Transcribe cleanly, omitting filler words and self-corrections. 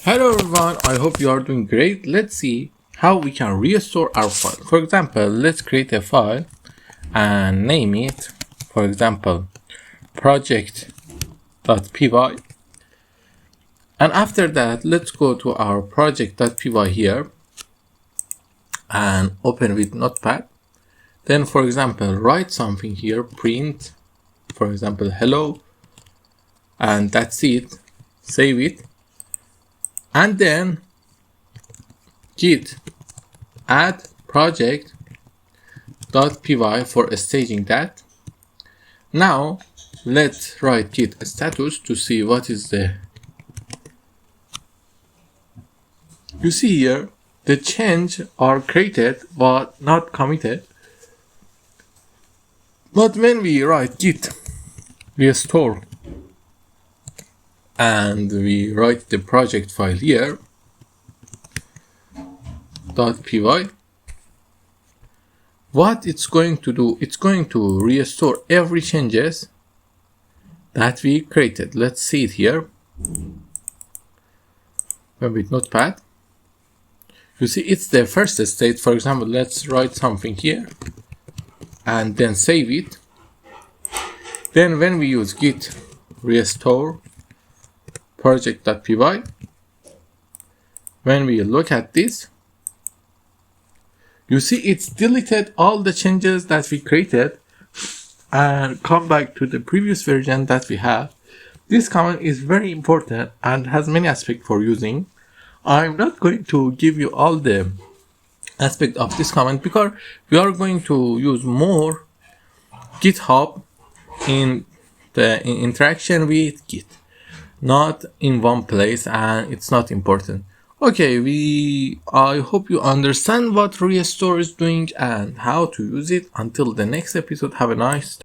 Hello everyone, I hope you are doing great. Let's see how we can restore our file. For example, let's create a file and name it, for example, project.py. And after that, let's go to our project.py here and open with Notepad. Then, for example, write something here, print, for example, hello, and that's it. Save it. And then git add project.py for staging that. Now let's write git status to see what is the. You see here the change are created but not committed. But when we write git restore and we write the project file here .py, what it's going to do, it's going to restore every changes that we created. Let's see it here. With Notepad, you see it's the first state. For example, let's write something here and then save it. Then when we use git restore project.py, when we look at this, you see it's deleted all the changes that we created and come back to the previous version that we have. This command is very important and has many aspects for using. I'm not going to give you all the aspect of this command because we are going to use more GitHub in the interaction with Git, not in one place, and it's not important. Okay, I hope you understand what restore is doing and how to use it. Until the next episode, have a nice day.